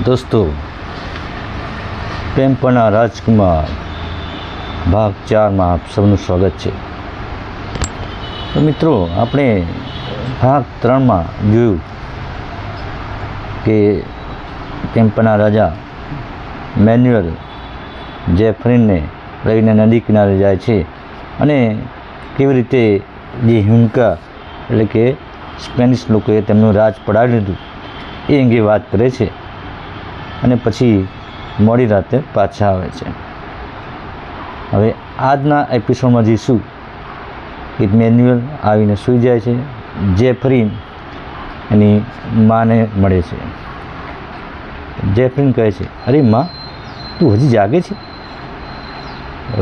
दोस्तों, प्रेम पना राजकुमार भाग 4 में आप सबનું સ્વાગત છે। તો મિત્રો, આપણે ભાગ 3 માં જોયું કે કેમ્પના રાજા મેન્યુઅલ જેફરીનને લઈને નદી કિનારે જાય છે અને કેવી રીતે જે હુન્કા એટલે કે સ્પેનિશ લોકોએ તેમનું રાજ પડાવી લીધું એ અંગે વાત કરે છે અને પછી મોડી રાતે પાછા આવે છે। હવે આજના એપિસોડમાં જઈશું કે મેન્યુઅલ આવીને સૂઈ જાય છે, જેફરીન એની માને મળે છે। જેફરીન કહે છે, અરે માં, તું હજી જાગે છે?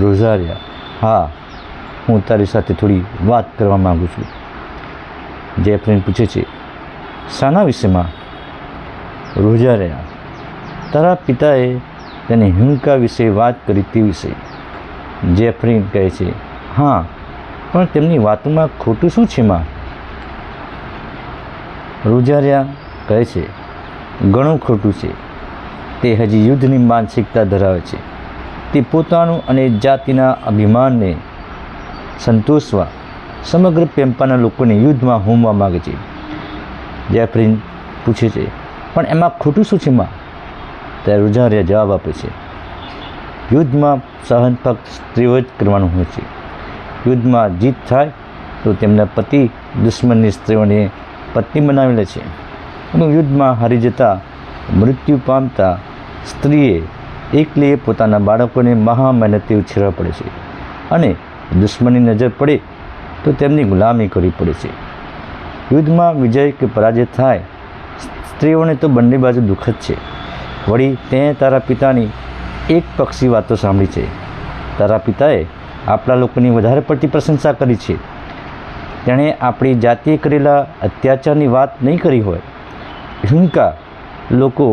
રોઝારિયા, હા, હું તારી સાથે થોડી વાત કરવા માગું છું। જેફરીન પૂછે છે, શાના વિશેમાં? રોઝારિયા, તારા પિતાએ તેને હુન્કા વિશે વાત કરી તે વિશે। જેફરીન કહે છે, હા, પણ તેમની વાતોમાં ખોટું શું છે માં? રોઝારિયા કહે છે, ઘણું ખોટું છે। તે હજી યુદ્ધની માનસિકતા ધરાવે છે। તે પોતાનું અને જાતિના અભિમાનને સંતોષવા સમગ્ર પેમ્પાના લોકોને યુદ્ધમાં હોમવા માગે છે। જેફરીન પૂછે છે, પણ એમાં ખોટું શું છે માં? ત્યારે રોઝારિયા જવાબ આપે છે, યુદ્ધમાં સહન ફક્ત સ્ત્રીઓ જ કરવાનું હોય છે। યુદ્ધમાં જીત થાય તો તેમના પતિ દુશ્મનની સ્ત્રીઓને પત્ની બનાવી લે છે અને યુદ્ધમાં હારી જતા મૃત્યુ પામતા સ્ત્રીએ એકલીએ પોતાના બાળકોને મહા મહેનતે ઉછેરવા પડે છે અને દુશ્મનની નજર પડે તો તેમની ગુલામી કરવી પડે છે। યુદ્ધમાં વિજય કે પરાજય થાય, સ્ત્રીઓને તો બંને બાજુ દુઃખ જ છે। વળી તેં તારા પિતાની એક પક્ષી વાતો સાંભળી છે। તારા પિતાએ આપણા લોકોની વધારે પડતી પ્રશંસા કરી છે। તેણે આપણી જાતિએ કરેલા અત્યાચારની વાત નહીં કરી હોય। હુન્કા લોકો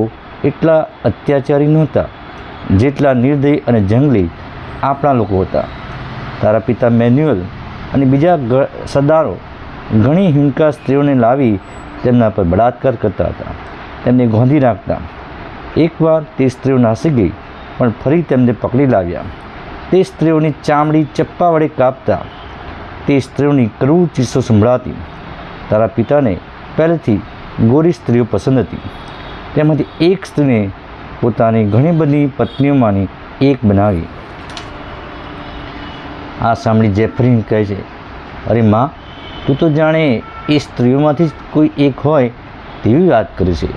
એટલા અત્યાચારી નહોતા જેટલા નિર્દય અને જંગલી આપણા લોકો હતા। તારા પિતા મેન્યુઅલ અને બીજા સરદારો ઘણી હુન્કા સ્ત્રીઓને લાવી તેમના પર બળાત્કાર કરતા હતા, તેમને ગોંધી નાખતા। એકવાર તે સ્ત્રીઓ નાસી ગઈ, પણ ફરી તેમને પકડી લાવ્યા। તે સ્ત્રીઓની ચામડી ચપ્પા વડે કાપતા। તે સ્ત્રીઓની ક્રૂર ચીસો સંભળાતી। તારા પિતાને પહેલેથી ગોરી સ્ત્રીઓ પસંદ હતી। તેમાંથી એક સ્ત્રીને પોતાની ઘણી બધી પત્નીઓમાંની એક બનાવી। આ સાંભળી જેફરીન કહે છે, અરે માં, તું તો જાણે એ સ્ત્રીઓમાંથી જ કોઈ એક હોય તેવી વાત કરે છે।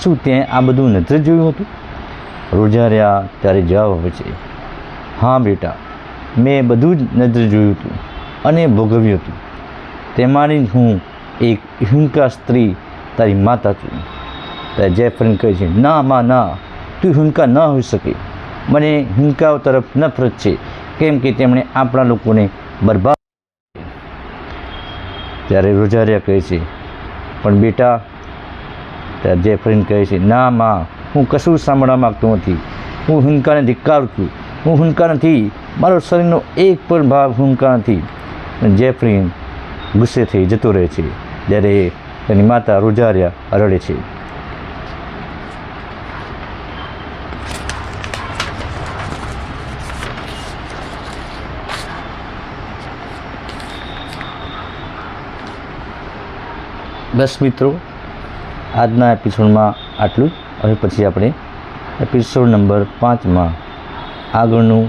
શું તે આ બધું નજરે જોયું હતું? રોઝારિયા ત્યારે જવાબ આપે છે, હા બેટા, મેં બધું જ નજરે જોયું હતું અને ભોગવ્યું હતું। તેમાંની જ હું એક હુન્કા સ્ત્રી તારી માતા છું। ત્યારે જેફરીન કહે છે, ના માં, ના, તું હુન્કા ન હોઈ શકે। મને હુન્કાઓ તરફ નફરત છે, કેમ કે તેમણે આપણા લોકોને બરબાદ કર્યા। ત્યારે રોઝારિયા કહે છે, પણ બેટા, ત્યારે જેફરીન કહે છે, ના માં, હું કશું સાંભળવા માગતો નથી। હું હુન્કાને ધિક્કારું છું। હું હુન્કા નથી। મારો શરીરનો એક પણ ભાગ હુન્કા નથી। જેફરીન ગુસ્સે થઈ જતો રહે છે જ્યારે તેની માતા રોઝારિયા રડે છે। બસ મિત્રો, આજના એપિસોડમાં આટલું જ। હવે પછી આપણે એપિસોડ નંબર 5માં આગળનું